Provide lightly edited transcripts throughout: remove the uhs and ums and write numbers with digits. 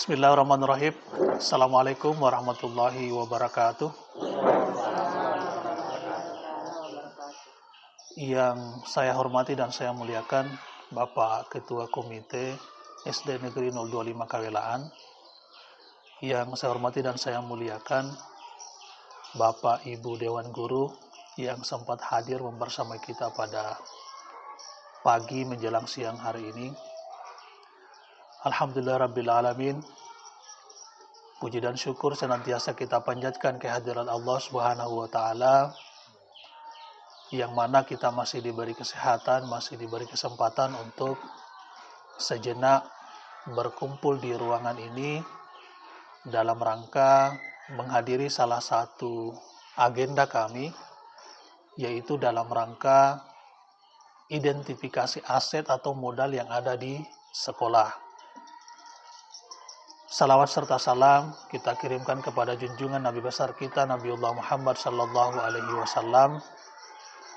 Bismillahirrahmanirrahim. Assalamualaikum warahmatullahi wabarakatuh. Yang saya hormati dan saya muliakan Bapak Ketua Komite SD Negeri 025 Kawelaan. Yang saya hormati dan saya muliakan Bapak Ibu Dewan Guru yang sempat hadir bersama kita pada pagi menjelang siang hari ini. Alhamdulillah Rabbil Alamin. Puji dan syukur senantiasa kita panjatkan kehadiran Allah Subhanahu wa Ta'ala, yang mana kita masih diberi kesehatan, masih diberi kesempatan untuk sejenak berkumpul di ruangan ini dalam rangka menghadiri salah satu agenda kami, yaitu dalam rangka identifikasi aset atau modal yang ada di sekolah. Salawat serta salam kita kirimkan kepada junjungan Nabi besar kita Nabiullah Muhammad sallallahu alaihi wasallam,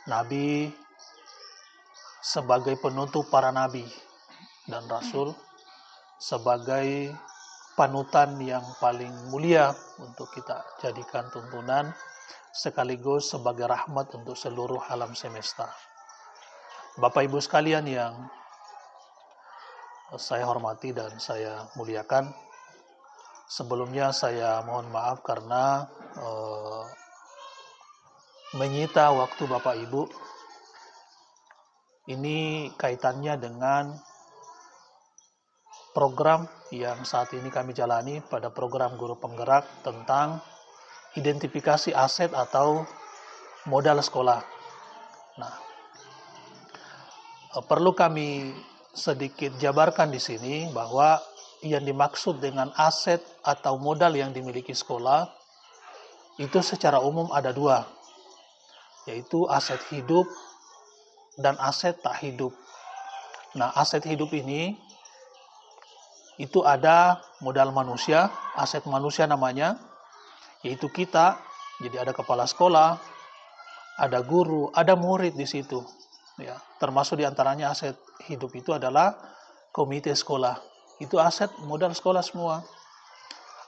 Nabi sebagai penutup para nabi dan rasul, sebagai panutan yang paling mulia untuk kita jadikan tuntunan, sekaligus sebagai rahmat untuk seluruh alam semesta. Bapak Ibu sekalian yang saya hormati dan saya muliakan, sebelumnya saya mohon maaf karena menyita waktu Bapak Ibu. Ini kaitannya dengan program yang saat ini kami jalani pada program Guru Penggerak tentang identifikasi aset atau modal sekolah. Nah, perlu kami sedikit jabarkan di sini bahwa yang dimaksud dengan aset atau modal yang dimiliki sekolah itu secara umum ada dua, yaitu aset hidup dan aset tak hidup. Nah, aset hidup ini itu ada modal manusia, aset manusia namanya, yaitu kita. Jadi ada kepala sekolah, ada guru, ada murid di situ. Ya, termasuk diantaranya aset hidup itu adalah komite sekolah. Itu aset modal sekolah semua.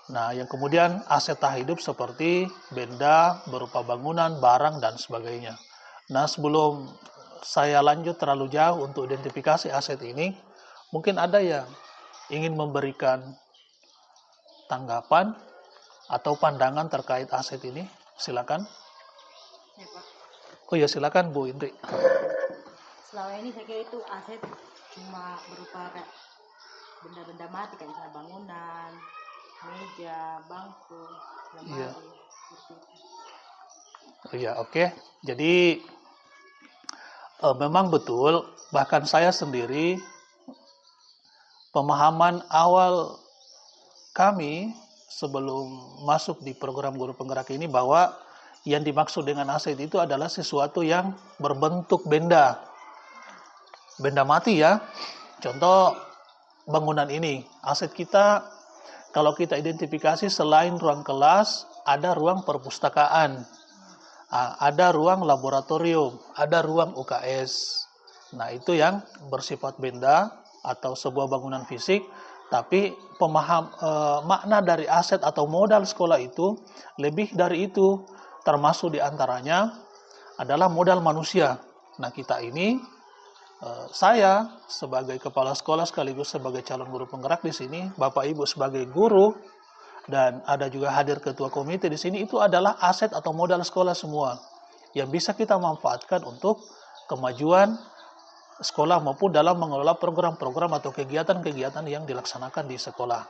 Nah, yang kemudian aset tak hidup seperti benda berupa bangunan, barang, dan sebagainya. Nah, sebelum saya lanjut terlalu jauh untuk identifikasi aset ini, mungkin ada yang ingin memberikan tanggapan atau pandangan terkait aset ini. Silakan. Ya, Pak. Oh ya, silakan Bu Indri. Selama ini saya kira itu aset cuma berupa kayak benda-benda mati, kayak misalnya bangunan, meja, bangku, lemari. Iya. Oh ya, oke. Jadi memang betul, bahkan saya sendiri, pemahaman awal kami sebelum masuk di program Guru Penggerak ini bahwa yang dimaksud dengan aset itu adalah sesuatu yang berbentuk benda mati ya. Contoh bangunan ini, aset kita kalau kita identifikasi selain ruang kelas, ada ruang perpustakaan, ada ruang laboratorium, ada ruang UKS. Nah, itu yang bersifat benda atau sebuah bangunan fisik, tapi makna dari aset atau modal sekolah itu lebih dari itu, termasuk diantaranya adalah modal manusia. Nah, kita ini, saya sebagai kepala sekolah sekaligus sebagai calon guru penggerak di sini, Bapak Ibu sebagai guru, dan ada juga hadir ketua komite di sini, itu adalah aset atau modal sekolah semua yang bisa kita manfaatkan untuk kemajuan sekolah maupun dalam mengelola program-program atau kegiatan-kegiatan yang dilaksanakan di sekolah.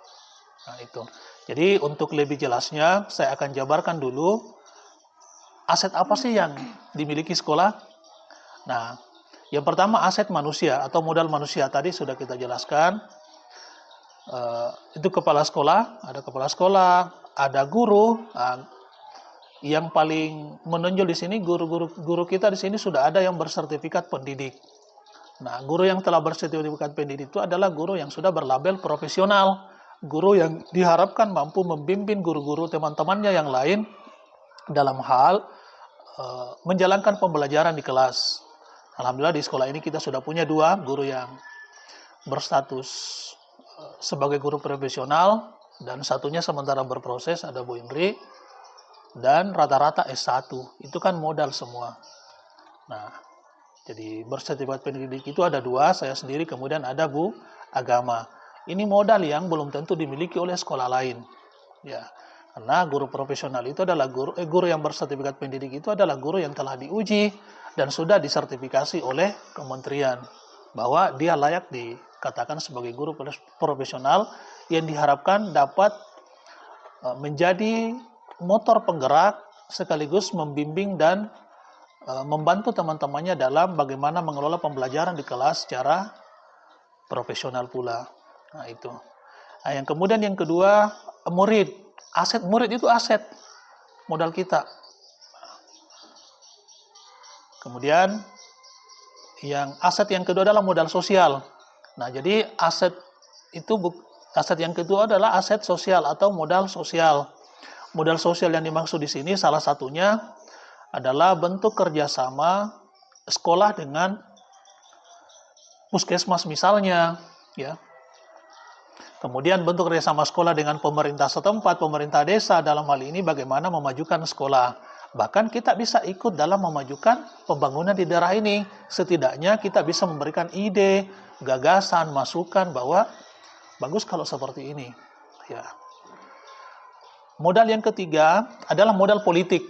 Nah, itu. Jadi untuk lebih jelasnya saya akan jabarkan dulu aset apa sih yang dimiliki sekolah. Nah, yang pertama aset manusia atau modal manusia tadi sudah kita jelaskan. Itu kepala sekolah, ada guru. Yang paling menonjol di sini guru kita di sini sudah ada yang bersertifikat pendidik. Nah, guru yang telah bersertifikat pendidik itu adalah guru yang sudah berlabel profesional, guru yang diharapkan mampu membimbing guru-guru teman-temannya yang lain dalam hal menjalankan pembelajaran di kelas. Alhamdulillah di sekolah ini kita sudah punya 2 guru yang berstatus sebagai guru profesional, dan satunya sementara berproses ada Bu Indri, dan rata-rata S1. Itu kan modal semua. Nah, jadi bersertifikat pendidik itu ada 2, saya sendiri, kemudian ada Bu Agama. Ini modal yang belum tentu dimiliki oleh sekolah lain. Ya, karena guru profesional itu adalah guru yang bersertifikat pendidik itu adalah guru yang telah diuji dan sudah disertifikasi oleh kementerian bahwa dia layak dikatakan sebagai guru profesional yang diharapkan dapat menjadi motor penggerak sekaligus membimbing dan membantu teman-temannya dalam bagaimana mengelola pembelajaran di kelas secara profesional pula. Nah, itu. Nah, yang kemudian yang kedua, murid. Aset murid itu aset modal kita. Kemudian aset yang kedua adalah modal sosial. Nah, jadi aset yang kedua adalah aset sosial atau modal sosial. Modal sosial yang dimaksud di sini salah satunya adalah bentuk kerjasama sekolah dengan puskesmas misalnya, ya. Kemudian bentuk kerjasama sekolah dengan pemerintah setempat, pemerintah desa dalam hal ini bagaimana memajukan sekolah. Bahkan kita bisa ikut dalam memajukan pembangunan di daerah ini. Setidaknya kita bisa memberikan ide, gagasan, masukan bahwa bagus kalau seperti ini. Ya. Modal yang ketiga adalah modal politik.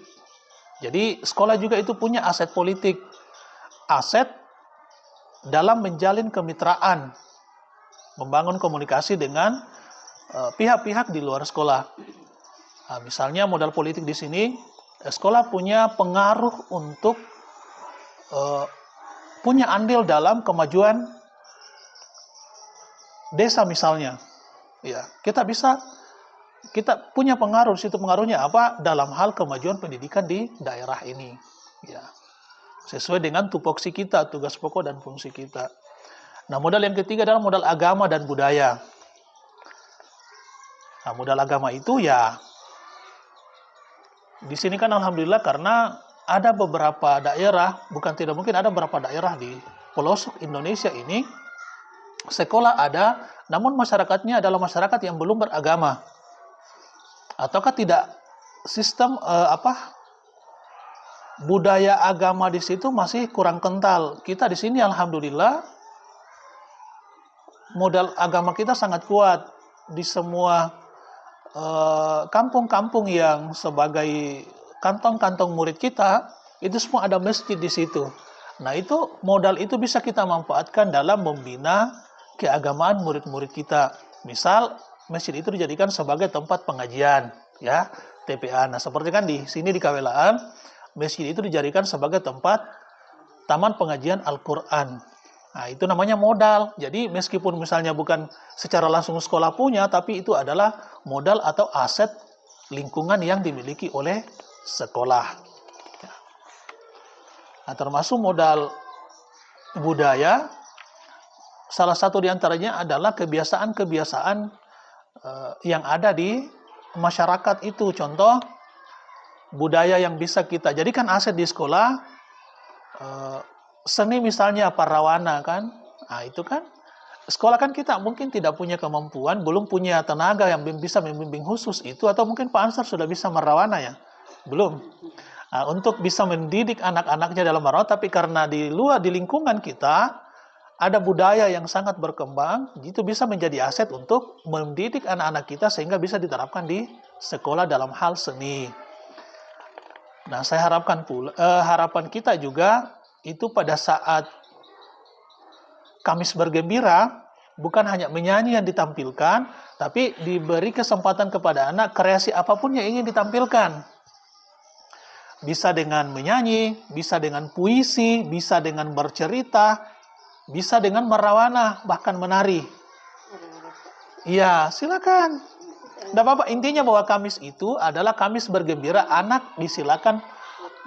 Jadi sekolah juga itu punya aset politik. Aset dalam menjalin kemitraan, membangun komunikasi dengan pihak-pihak di luar sekolah. Nah, misalnya modal politik di sini, sekolah punya pengaruh untuk punya andil dalam kemajuan desa misalnya. Ya, kita punya pengaruh. Situ pengaruhnya apa? Dalam hal kemajuan pendidikan di daerah ini. Ya, sesuai dengan tupoksi kita, tugas pokok dan fungsi kita. Nah, modal yang ketiga adalah modal agama dan budaya. Nah, modal agama itu ya, di sini kan alhamdulillah karena ada beberapa daerah, bukan tidak mungkin ada beberapa daerah di pelosok Indonesia ini, sekolah ada, namun masyarakatnya adalah masyarakat yang belum beragama. Ataukah tidak sistem budaya agama di situ masih kurang kental. Kita di sini alhamdulillah modal agama kita sangat kuat di semua kampung-kampung yang sebagai kantong-kantong murid kita, itu semua ada masjid di situ. Nah, itu modal itu bisa kita manfaatkan dalam membina keagamaan murid-murid kita. Misal masjid itu dijadikan sebagai tempat pengajian, ya, TPA. Nah, seperti kan di sini di Kawelaan, masjid itu dijadikan sebagai tempat taman pengajian Al-Quran. Nah, itu namanya modal. Jadi, meskipun misalnya bukan secara langsung sekolah punya, tapi itu adalah modal atau aset lingkungan yang dimiliki oleh sekolah. Nah, termasuk modal budaya, salah satu diantaranya adalah kebiasaan-kebiasaan yang ada di masyarakat itu. Contoh, budaya yang bisa kita jadikan aset di sekolah, seni misalnya parrawana kan. Nah, itu kan sekolah kan kita mungkin tidak punya kemampuan, belum punya tenaga yang bisa membimbing khusus itu, atau mungkin Pak Ansar sudah bisa merrawana ya? Belum. Nah, untuk bisa mendidik anak-anaknya dalam merawat, tapi karena di lingkungan kita ada budaya yang sangat berkembang, itu bisa menjadi aset untuk mendidik anak-anak kita sehingga bisa diterapkan di sekolah dalam hal seni. Nah, saya harapkan pula, harapan kita juga itu pada saat Kamis bergembira, bukan hanya menyanyi yang ditampilkan, tapi diberi kesempatan kepada anak kreasi apapun yang ingin ditampilkan. Bisa dengan menyanyi, bisa dengan puisi, bisa dengan bercerita, bisa dengan merawana, bahkan menari. Iya, silakan. Tidak apa-apa, intinya bahwa Kamis itu adalah Kamis bergembira, anak disilakan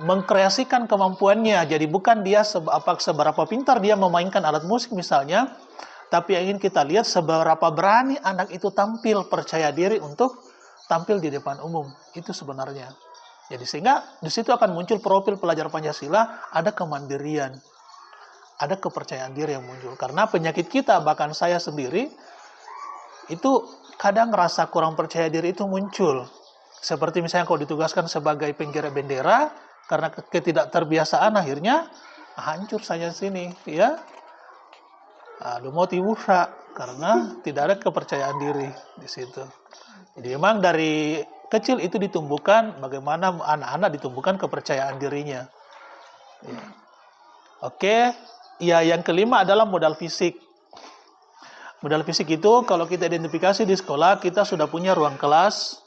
mengkreasikan kemampuannya. Jadi bukan dia seberapa pintar dia memainkan alat musik misalnya, tapi yang ingin kita lihat seberapa berani anak itu tampil, percaya diri untuk tampil di depan umum. Itu sebenarnya. Jadi sehingga di situ akan muncul profil pelajar Pancasila, ada kemandirian, ada kepercayaan diri yang muncul. Karena penyakit kita, bahkan saya sendiri, itu kadang rasa kurang percaya diri itu muncul. Seperti misalnya kalau ditugaskan sebagai penggerak bendera, karena ketidakterbiasaan akhirnya hancur saja sini, ya. Lumut ibusa karena tidak ada kepercayaan diri di situ. Jadi memang dari kecil itu ditumbuhkan bagaimana anak-anak ditumbuhkan kepercayaan dirinya. Ya. Oke, ya yang kelima adalah modal fisik. Modal fisik itu kalau kita identifikasi di sekolah, kita sudah punya ruang kelas.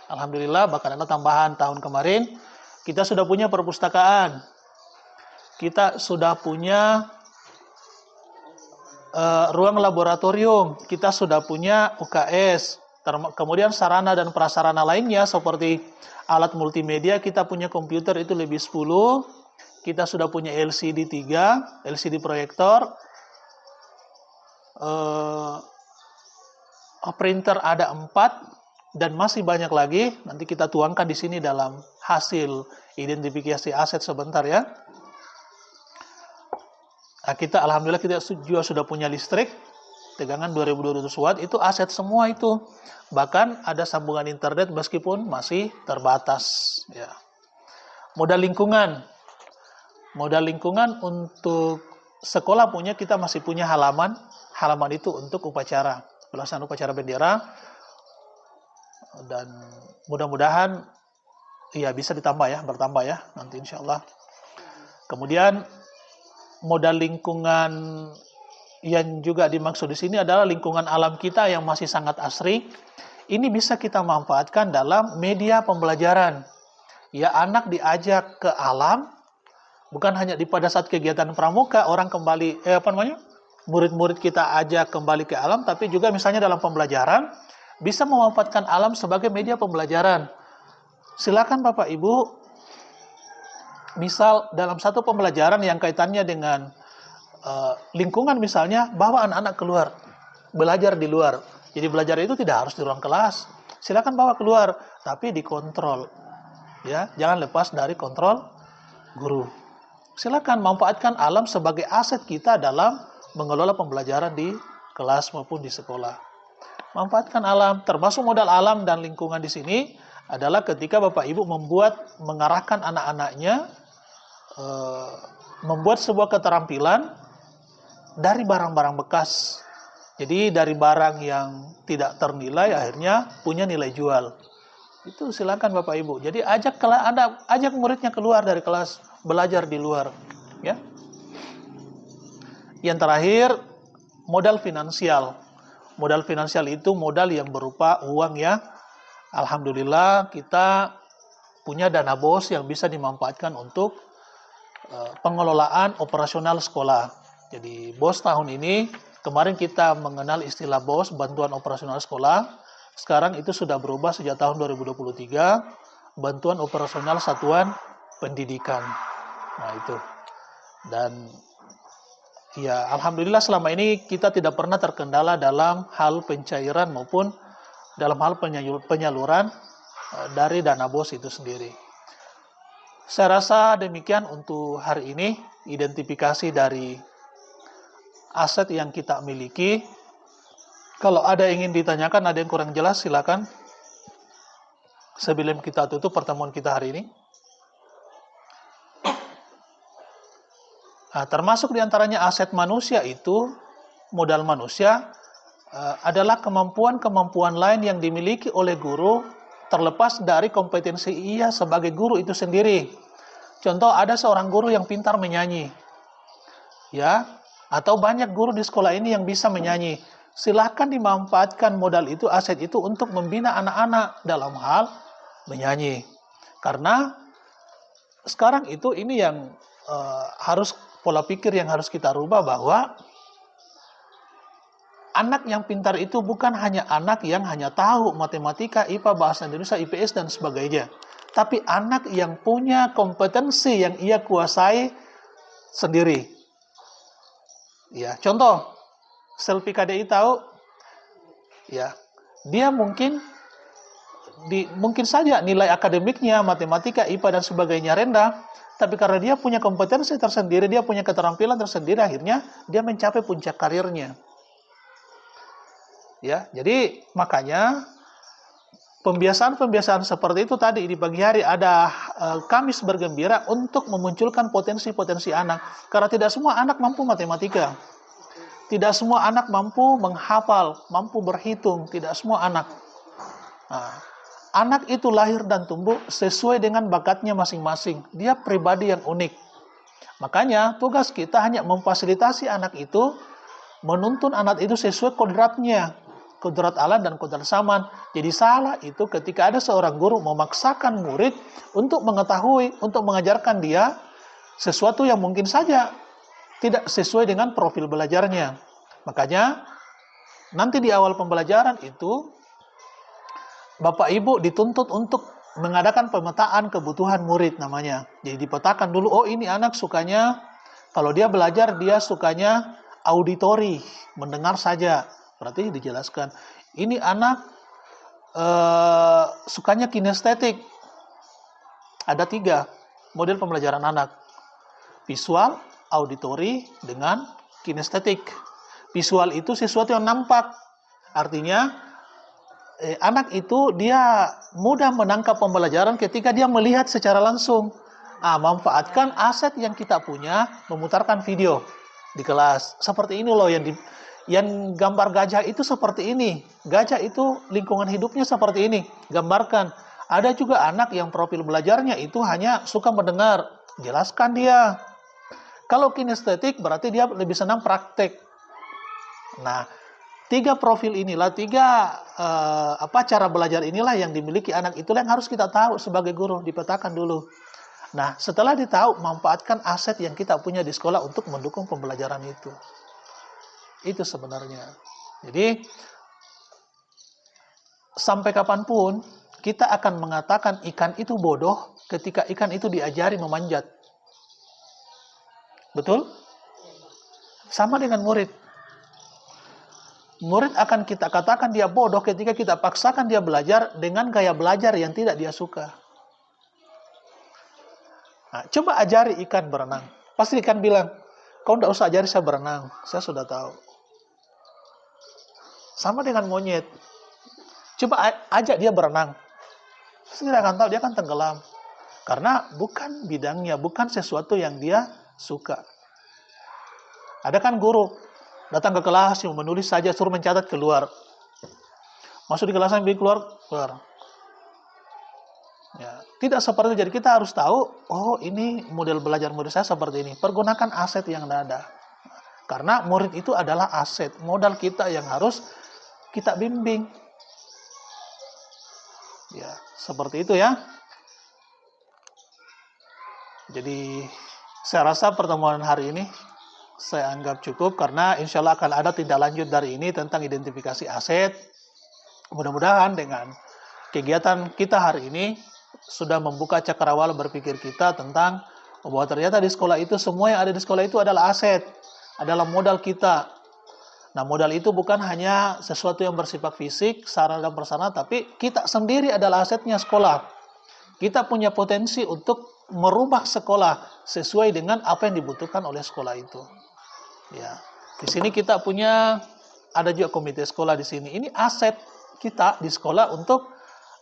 Alhamdulillah, bahkan ada tambahan tahun kemarin, kita sudah punya perpustakaan. Kita sudah punya ruang laboratorium. Kita sudah punya UKS. Kemudian sarana dan prasarana lainnya seperti alat multimedia, kita punya komputer itu lebih 10. Kita sudah punya LCD 3, LCD proyektor. Printer ada 4. Dan masih banyak lagi, nanti kita tuangkan di sini dalam hasil identifikasi aset sebentar ya. Nah, alhamdulillah kita juga sudah punya listrik, tegangan 2200 watt, itu aset semua itu. Bahkan ada sambungan internet meskipun masih terbatas. Ya. Modal lingkungan untuk sekolah punya, kita masih punya halaman itu untuk upacara, pelaksanaan upacara bendera. Dan mudah-mudahan ya bisa bertambah ya nanti insya Allah. Kemudian modal lingkungan yang juga dimaksud di sini adalah lingkungan alam kita yang masih sangat asri. Ini bisa kita manfaatkan dalam media pembelajaran. Ya, anak diajak ke alam, bukan hanya pada saat kegiatan pramuka orang kembali murid-murid kita ajak kembali ke alam, tapi juga misalnya dalam pembelajaran bisa memanfaatkan alam sebagai media pembelajaran. Silakan Bapak Ibu, misal dalam satu pembelajaran yang kaitannya dengan lingkungan misalnya, bawa anak-anak keluar, belajar di luar. Jadi belajar itu tidak harus di ruang kelas. Silakan bawa keluar, tapi dikontrol. Ya, jangan lepas dari kontrol guru. Silakan manfaatkan alam sebagai aset kita dalam mengelola pembelajaran di kelas maupun di sekolah. Manfaatkan alam, termasuk modal alam dan lingkungan di sini adalah ketika Bapak Ibu mengarahkan anak-anaknya membuat sebuah keterampilan dari barang-barang bekas. Jadi dari barang yang tidak ternilai akhirnya punya nilai jual. Itu silakan Bapak Ibu. Jadi ajak muridnya keluar dari kelas, belajar di luar, ya. Yang terakhir, modal finansial. Modal finansial itu modal yang berupa uang ya. Alhamdulillah kita punya dana BOS yang bisa dimanfaatkan untuk pengelolaan operasional sekolah. Jadi BOS tahun ini, kemarin kita mengenal istilah BOS, bantuan operasional sekolah. Sekarang itu sudah berubah sejak tahun 2023, bantuan operasional satuan pendidikan. Nah itu. Dan ya, alhamdulillah selama ini kita tidak pernah terkendala dalam hal pencairan maupun dalam hal penyaluran dari dana BOS itu sendiri. Saya rasa demikian untuk hari ini, identifikasi dari aset yang kita miliki. Kalau ada yang ingin ditanyakan, ada yang kurang jelas, silakan. Sebelum kita tutup pertemuan kita hari ini. Nah, termasuk diantaranya aset manusia itu, modal manusia adalah kemampuan-kemampuan lain yang dimiliki oleh guru terlepas dari kompetensi ia sebagai guru itu sendiri. Contoh, ada seorang guru yang pintar menyanyi, ya, atau banyak guru di sekolah ini yang bisa menyanyi. Silakan dimanfaatkan modal itu, aset itu untuk membina anak-anak dalam hal menyanyi. Karena sekarang ini yang harus pola pikir yang harus kita rubah, bahwa anak yang pintar itu bukan hanya anak yang hanya tahu matematika, IPA, bahasa Indonesia, IPS, dan sebagainya. Tapi anak yang punya kompetensi yang ia kuasai sendiri. Ya, contoh, Selvi KDI tahu, ya, dia mungkin saja nilai akademiknya, matematika, IPA, dan sebagainya rendah, tapi karena dia punya kompetensi tersendiri, dia punya keterampilan tersendiri, akhirnya dia mencapai puncak karirnya. Ya, jadi makanya pembiasaan-pembiasaan seperti itu tadi di pagi hari ada Kamis bergembira untuk memunculkan potensi-potensi anak. Karena tidak semua anak mampu matematika. Tidak semua anak mampu menghafal, mampu berhitung, tidak semua anak. Nah, anak itu lahir dan tumbuh sesuai dengan bakatnya masing-masing. Dia pribadi yang unik. Makanya tugas kita hanya memfasilitasi anak itu, menuntun anak itu sesuai kodratnya. Kodrat Allah dan kodrat zaman. Jadi salah itu ketika ada seorang guru memaksakan murid untuk mengetahui, untuk mengajarkan dia sesuatu yang mungkin saja tidak sesuai dengan profil belajarnya. Makanya nanti di awal pembelajaran itu Bapak Ibu dituntut untuk mengadakan pemetaan kebutuhan murid namanya. Jadi dipetakan dulu, oh ini anak sukanya, kalau dia belajar dia sukanya auditori, mendengar saja. Berarti dijelaskan, ini anak sukanya kinestetik. Ada 3 model pembelajaran anak. Visual, auditori, dengan kinestetik. Visual itu sesuatu yang nampak. Artinya, anak itu dia mudah menangkap pembelajaran ketika dia melihat secara langsung. Manfaatkan aset yang kita punya, memutarkan video di kelas. Seperti ini loh yang gambar gajah itu seperti ini. Gajah itu lingkungan hidupnya seperti ini. Gambarkan. Ada juga anak yang profil belajarnya itu hanya suka mendengar. Jelaskan dia. Kalau kinestetik berarti dia lebih senang praktek. Nah, 3 profil inilah, 3 cara belajar inilah yang dimiliki anak, itulah yang harus kita tahu sebagai guru, dipetakan dulu. Nah, setelah ditahu, manfaatkan aset yang kita punya di sekolah untuk mendukung pembelajaran itu. Itu sebenarnya. Jadi, sampai kapanpun, kita akan mengatakan ikan itu bodoh ketika ikan itu diajari memanjat. Betul? Sama dengan murid. Murid akan kita katakan dia bodoh ketika kita paksakan dia belajar dengan gaya belajar yang tidak dia suka. Nah, coba ajari ikan berenang. Pasti ikan bilang, kau tidak usah ajari saya berenang, saya sudah tahu. Sama dengan monyet. Coba ajak dia berenang. Pasti dia akan tahu, dia akan tenggelam. Karena bukan bidangnya, bukan sesuatu yang dia suka. Ada kan guru datang ke kelas yang menulis saja, suruh mencatat, keluar. Masuk di kelas sambil keluar. Ya, tidak seperti itu. Jadi kita harus tahu, oh ini model belajar murid saya seperti ini. Pergunakan aset yang ada. Karena murid itu adalah aset, modal kita yang harus kita bimbing. Ya, seperti itu ya. Jadi saya rasa pertemuan hari ini saya anggap cukup karena insya Allah akan ada tindak lanjut dari ini tentang identifikasi aset. Mudah-mudahan dengan kegiatan kita hari ini sudah membuka cakrawala berpikir kita tentang bahwa ternyata di sekolah itu semua yang ada di sekolah itu adalah aset, adalah modal kita. Nah, modal itu bukan hanya sesuatu yang bersifat fisik, sarana dan prasarana, tapi kita sendiri adalah asetnya sekolah. Kita punya potensi untuk merubah sekolah sesuai dengan apa yang dibutuhkan oleh sekolah itu. Ya, di sini kita punya ada juga komite sekolah di sini. Ini aset kita di sekolah untuk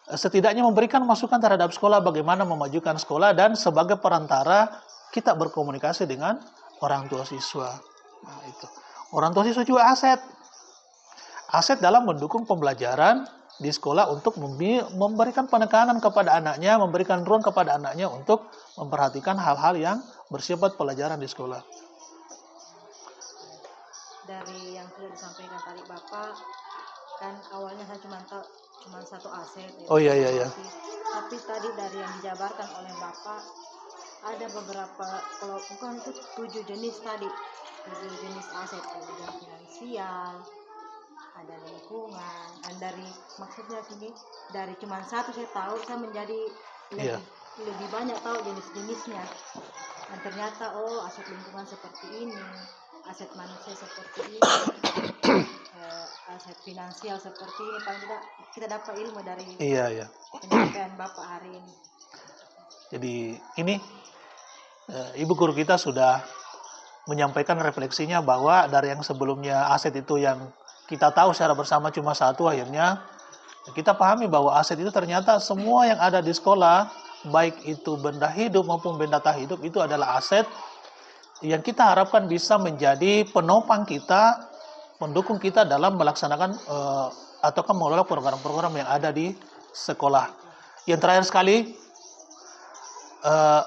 setidaknya memberikan masukan terhadap sekolah bagaimana memajukan sekolah dan sebagai perantara kita berkomunikasi dengan orang tua siswa. Nah, itu. Orang tua siswa juga aset. Aset dalam mendukung pembelajaran di sekolah untuk memberikan penekanan kepada anaknya, memberikan ruang kepada anaknya untuk memperhatikan hal-hal yang bersifat pelajaran di sekolah. Dari yang sudah disampaikan tadi Bapak, kan awalnya saya cuma satu aset. Oh iya. Tapi tadi dari yang dijabarkan oleh Bapak, ada beberapa, kalau bukan itu 7 jenis tadi. 7 jenis aset, ada finansial, ada lingkungan, dan dari maksudnya sini dari cuma satu saya tahu, saya menjadi lebih banyak tahu jenis-jenisnya. Dan ternyata aset lingkungan seperti ini, aset manusia seperti ini, aset finansial seperti ini. Paling tidak kita dapat ilmu dari penyampaian Bapak hari ini. Jadi ini Ibu guru kita sudah menyampaikan refleksinya bahwa dari yang sebelumnya aset itu yang kita tahu secara bersama cuma satu, akhirnya kita pahami bahwa aset itu ternyata semua yang ada di sekolah, baik itu benda hidup maupun benda tak hidup, itu adalah aset yang kita harapkan bisa menjadi penopang kita, pendukung kita dalam melaksanakan ataukah mengelola program-program yang ada di sekolah. Yang terakhir sekali,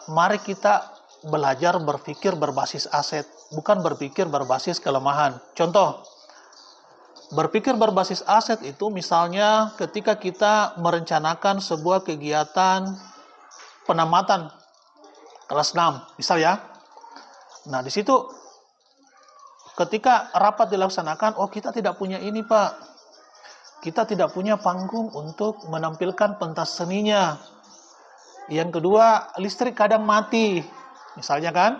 mari kita belajar berpikir berbasis aset, bukan berpikir berbasis kelemahan. Contoh, berpikir berbasis aset itu misalnya ketika kita merencanakan sebuah kegiatan penamatan kelas 6, misal ya. Nah, di situ ketika rapat dilaksanakan, oh kita tidak punya ini Pak, kita tidak punya panggung untuk menampilkan pentas seninya. Yang kedua, listrik kadang mati, misalnya kan.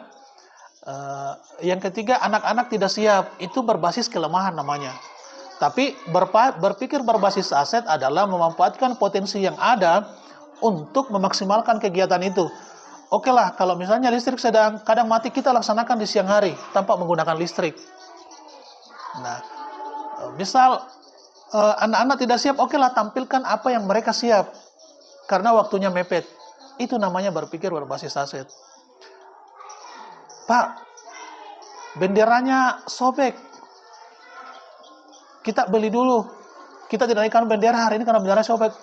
Yang ketiga, anak-anak tidak siap, itu berbasis kelemahan namanya. Tapi berpikir berbasis aset adalah memanfaatkan potensi yang ada untuk memaksimalkan kegiatan itu. Oke lah, kalau misalnya listrik sedang kadang mati, kita laksanakan di siang hari tanpa menggunakan listrik. Nah, misal anak-anak tidak siap, oke lah, tampilkan apa yang mereka siap karena waktunya mepet. Itu namanya berpikir berbasis aset. Pak, benderanya sobek, kita beli dulu. Kita tidak naikkan bendera hari ini karena benderanya sobek.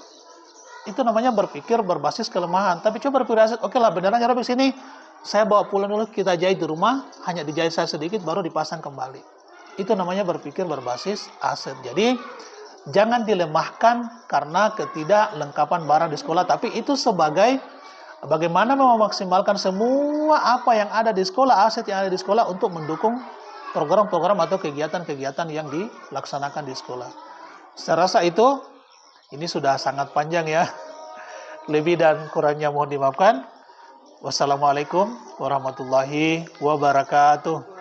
Itu namanya berpikir berbasis kelemahan. Tapi coba berpikir aset, oke lah, benderanya robek sini, saya bawa pulang dulu, kita jahit di rumah, hanya dijahit saya sedikit, baru dipasang kembali. Itu namanya berpikir berbasis aset. Jadi, jangan dilemahkan karena ketidaklengkapan barang di sekolah, tapi itu sebagai bagaimana memaksimalkan semua apa yang ada di sekolah, aset yang ada di sekolah untuk mendukung program-program atau kegiatan-kegiatan yang dilaksanakan di sekolah. Saya rasa ini sudah sangat panjang ya. Lebih dan kurangnya mohon dimaafkan. Wassalamualaikum warahmatullahi wabarakatuh.